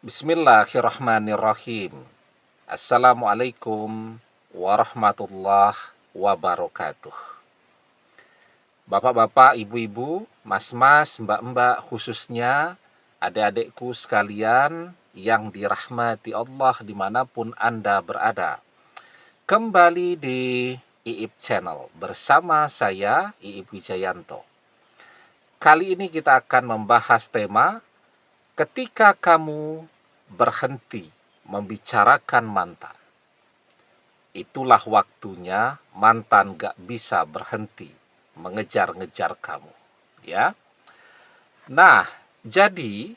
Bismillahirrahmanirrahim. Assalamualaikum warahmatullahi wabarakatuh. Bapak-bapak, ibu-ibu, mas-mas, mbak-mbak, khususnya adik-adikku sekalian yang dirahmati Allah dimanapun Anda berada. Kembali di Iip Channel bersama saya, Iip Wijayanto. Kali ini kita akan membahas tema ketika kamu berhenti membicarakan mantan. Itulah waktunya mantan gak bisa berhenti mengejar-ngejar kamu. Ya. Nah, jadi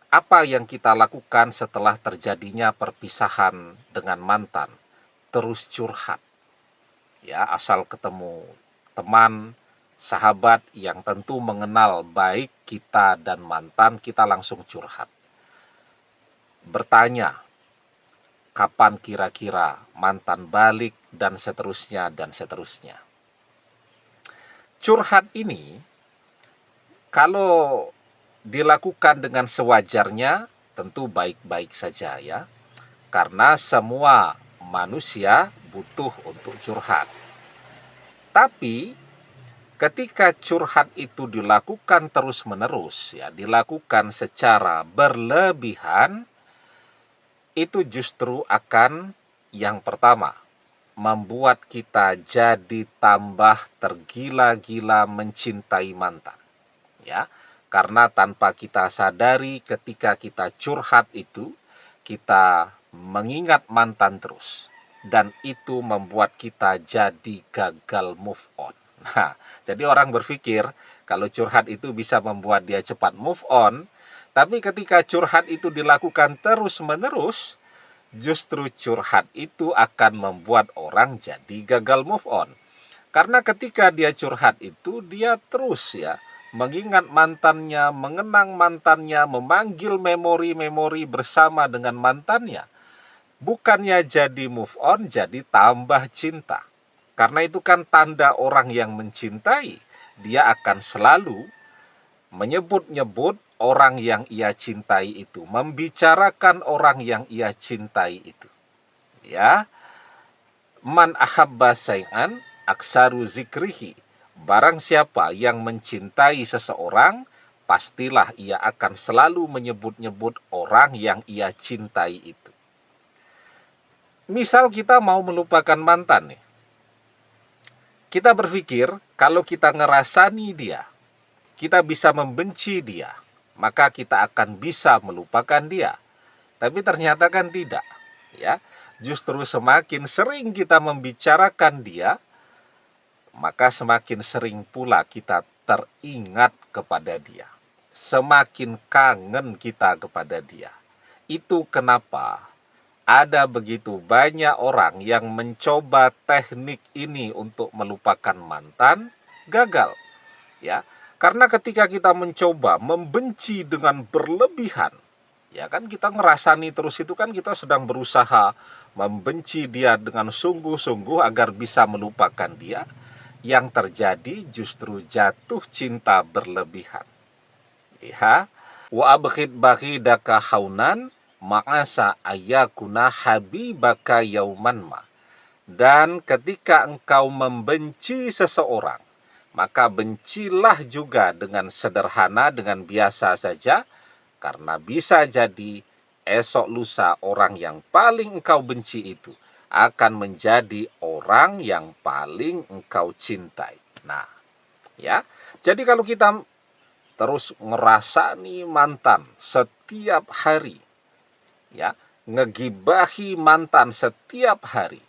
apa yang kita lakukan setelah terjadinya perpisahan dengan mantan? Terus curhat. Ya, asal ketemu teman, sahabat yang tentu mengenal baik kita dan mantan, kita langsung curhat. Bertanya, kapan kira-kira mantan balik, dan seterusnya, dan seterusnya. Curhat ini, kalau dilakukan dengan sewajarnya, tentu baik-baik saja ya. Karena semua manusia butuh untuk curhat. Tapi, ketika curhat itu dilakukan terus-menerus, ya, dilakukan secara berlebihan, itu justru akan yang pertama membuat kita jadi tambah tergila-gila mencintai mantan. Ya, karena tanpa kita sadari ketika kita curhat itu, kita mengingat mantan terus. Dan itu membuat kita jadi gagal move on. Nah, jadi orang berpikir kalau curhat itu bisa membuat dia cepat move on, tapi ketika curhat itu dilakukan terus-menerus, justru curhat itu akan membuat orang jadi gagal move on. Karena ketika dia curhat itu, dia terus ya mengingat mantannya, mengenang mantannya, memanggil memori-memori bersama dengan mantannya. Bukannya jadi move on, jadi tambah cinta. Karena itu kan tanda orang yang mencintai. Dia akan selalu menyebut-nyebut orang yang ia cintai itu, membicarakan orang yang ia cintai itu. Ya, man ahabba say'an aksaru zikrihi. Barang siapa yang mencintai seseorang, pastilah ia akan selalu menyebut-nyebut orang yang ia cintai itu. Misal kita mau melupakan mantan nih. Kita berpikir kalau kita ngerasani dia, kita bisa membenci dia, maka kita akan bisa melupakan dia. Tapi ternyata kan tidak, ya. Justru semakin sering kita membicarakan dia, maka semakin sering pula kita teringat kepada dia. Semakin kangen kita kepada dia. Itu kenapa ada begitu banyak orang yang mencoba teknik ini untuk melupakan mantan, gagal. Ya, karena ketika kita mencoba membenci dengan berlebihan, ya kan kita ngerasani terus itu kan kita sedang berusaha membenci dia dengan sungguh-sungguh agar bisa melupakan dia. Yang terjadi justru jatuh cinta berlebihan. Ya, wa abghid baghidaka haunan ma'asa ayyakuna habibaka yauman ma. Dan ketika engkau membenci seseorang, maka bencilah juga dengan sederhana, dengan biasa saja, karena bisa jadi esok lusa orang yang paling engkau benci itu akan menjadi orang yang paling engkau cintai. Nah, ya. Jadi kalau kita terus ngerasani mantan setiap hari, ya, ngegibahi mantan setiap hari,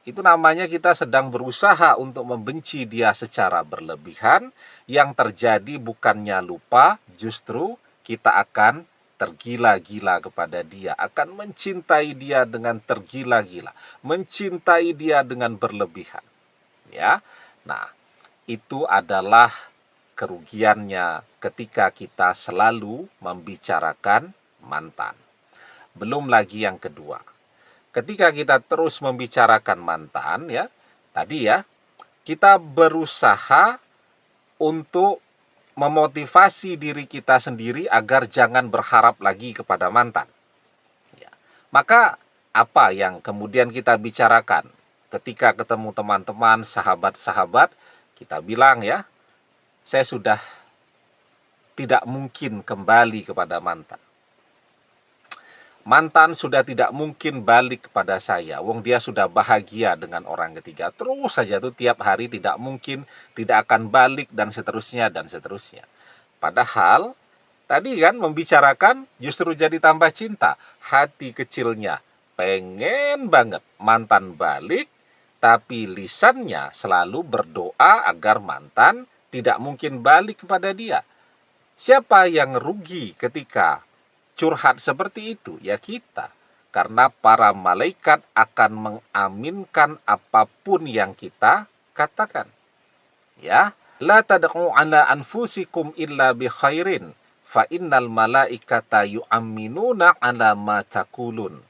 itu namanya kita sedang berusaha untuk membenci dia secara berlebihan. Yang terjadi bukannya lupa, justru kita akan tergila-gila kepada dia, akan mencintai dia dengan tergila-gila, mencintai dia dengan berlebihan. Ya. Nah, itu adalah kerugiannya ketika kita selalu membicarakan mantan. Belum lagi yang kedua. Ketika kita terus membicarakan mantan, ya, tadi ya, kita berusaha untuk memotivasi diri kita sendiri agar jangan berharap lagi kepada mantan. Maka apa yang kemudian kita bicarakan ketika ketemu teman-teman, sahabat-sahabat, kita bilang ya, saya sudah tidak mungkin kembali kepada mantan. Mantan sudah tidak mungkin balik kepada saya. Wong dia sudah bahagia dengan orang ketiga. Terus saja tuh tiap hari tidak mungkin, tidak akan balik dan seterusnya dan seterusnya. Padahal tadi kan membicarakan justru jadi tambah cinta. Hati kecilnya pengen banget mantan balik, tapi lisannya selalu berdoa agar mantan tidak mungkin balik kepada dia. Siapa yang rugi ketika curhat seperti itu? Ya kita. Karena para malaikat akan mengaminkan apapun yang kita katakan. Ya, la tad'u ala anfusikum illa bi khairin fa innal malaikata yu'minuna ala ma taqulun.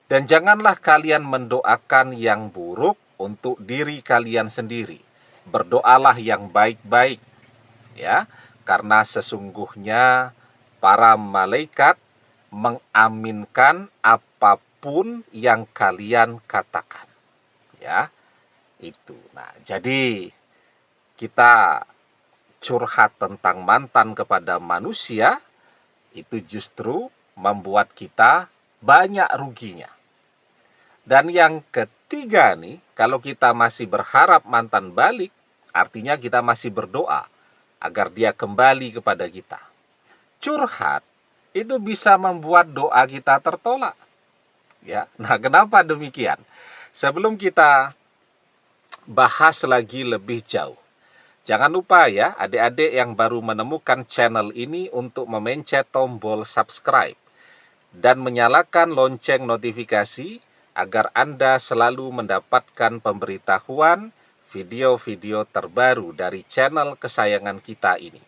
Dan janganlah kalian mendoakan yang buruk untuk diri kalian sendiri. Berdoalah yang baik-baik. Ya, karena sesungguhnya para malaikat mengaminkan apapun yang kalian katakan. Ya, itu. Nah, jadi kita curhat tentang mantan kepada manusia itu justru membuat kita banyak ruginya. Dan yang ketiga nih, kalau kita masih berharap mantan balik, artinya kita masih berdoa agar dia kembali kepada kita. Curhat itu bisa membuat doa kita tertolak. Ya, nah kenapa demikian? Sebelum kita bahas lagi lebih jauh, jangan lupa ya adik-adik yang baru menemukan channel ini untuk memencet tombol subscribe dan menyalakan lonceng notifikasi agar Anda selalu mendapatkan pemberitahuan video-video terbaru dari channel kesayangan kita ini.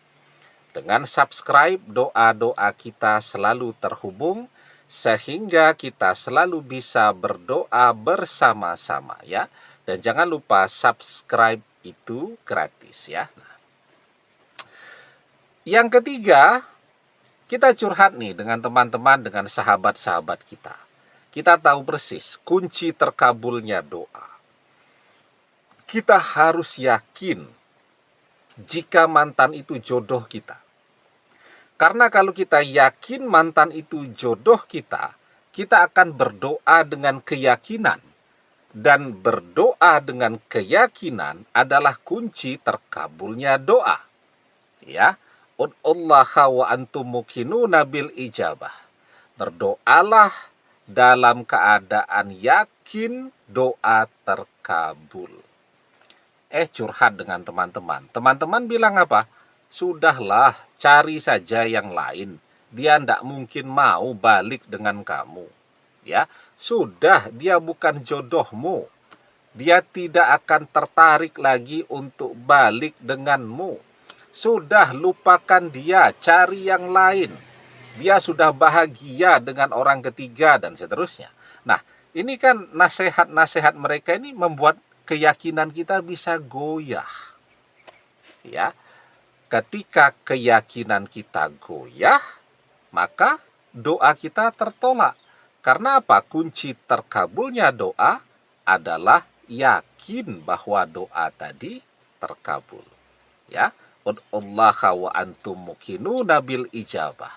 Dengan subscribe, doa-doa kita selalu terhubung sehingga kita selalu bisa berdoa bersama-sama ya. Dan jangan lupa subscribe itu gratis ya. Nah, yang ketiga, kita curhat nih dengan teman-teman, dengan sahabat-sahabat kita. Kita tahu persis kunci terkabulnya doa. Kita harus yakin jika mantan itu jodoh kita. Karena kalau kita yakin mantan itu jodoh kita, kita akan berdoa dengan keyakinan. Dan berdoa dengan keyakinan adalah kunci terkabulnya doa. Ya, ud'ullaha wa antum muqinuna bil ijabah. Berdoalah dalam keadaan yakin doa terkabul. Curhat dengan teman-teman. Teman-teman bilang apa? Sudahlah, cari saja yang lain. Dia tidak mungkin mau balik dengan kamu. Ya, sudah, dia bukan jodohmu. Dia tidak akan tertarik lagi untuk balik denganmu. Sudah, lupakan dia, cari yang lain. Dia sudah bahagia dengan orang ketiga dan seterusnya. Nah, ini kan nasihat-nasihat mereka ini membuat keyakinan kita bisa goyah. Ya, ketika keyakinan kita goyah, maka doa kita tertolak. Karena apa? Kunci terkabulnya doa adalah yakin bahwa doa tadi terkabul. Ya, ud'ullaha wa antum muqinuna bil ijabah.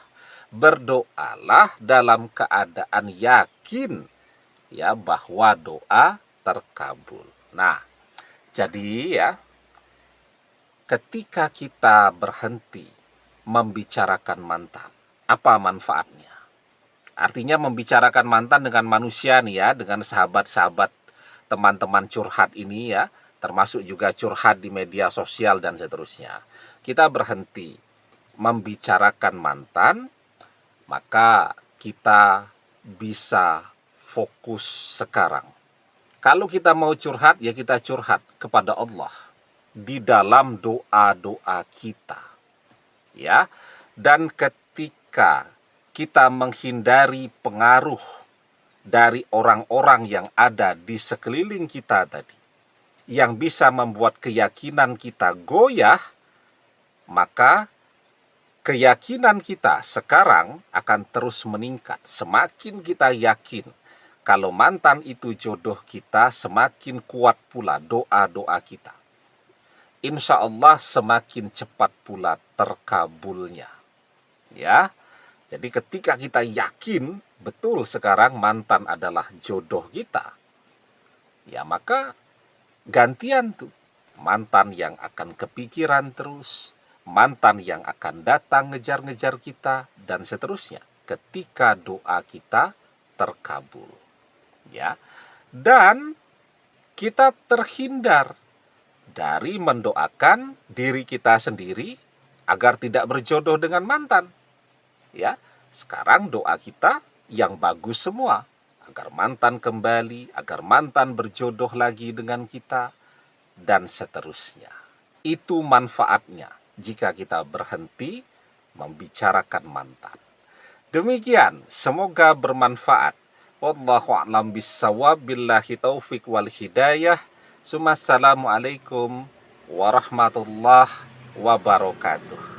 Berdoalah dalam keadaan yakin ya bahwa doa terkabul. Nah, jadi ya, ketika kita berhenti membicarakan mantan, apa manfaatnya? Artinya membicarakan mantan dengan manusia nih ya, dengan sahabat-sahabat, teman-teman curhat ini ya, termasuk juga curhat di media sosial dan seterusnya. Kita berhenti membicarakan mantan, maka kita bisa fokus sekarang. Kalau kita mau curhat, ya kita curhat kepada Allah di dalam doa-doa kita. Ya, dan ketika kita menghindari pengaruh dari orang-orang yang ada di sekeliling kita tadi, yang bisa membuat keyakinan kita goyah, maka keyakinan kita sekarang akan terus meningkat. Semakin kita yakin kalau mantan itu jodoh kita, semakin kuat pula doa-doa kita. Insya Allah semakin cepat pula terkabulnya. Ya, jadi ketika kita yakin betul sekarang mantan adalah jodoh kita, ya maka gantian tuh mantan yang akan kepikiran terus, mantan yang akan datang ngejar-ngejar kita, dan seterusnya ketika doa kita terkabul. Ya, dan kita terhindar dari mendoakan diri kita sendiri agar tidak berjodoh dengan mantan. Ya, sekarang doa kita yang bagus semua, agar mantan kembali, agar mantan berjodoh lagi dengan kita, dan seterusnya. Itu manfaatnya jika kita berhenti membicarakan mantan. Demikian, semoga bermanfaat. Wallahu a'lam bissawab, billahi taufik wal hidayah. Assalamualaikum warahmatullahi wabarakatuh.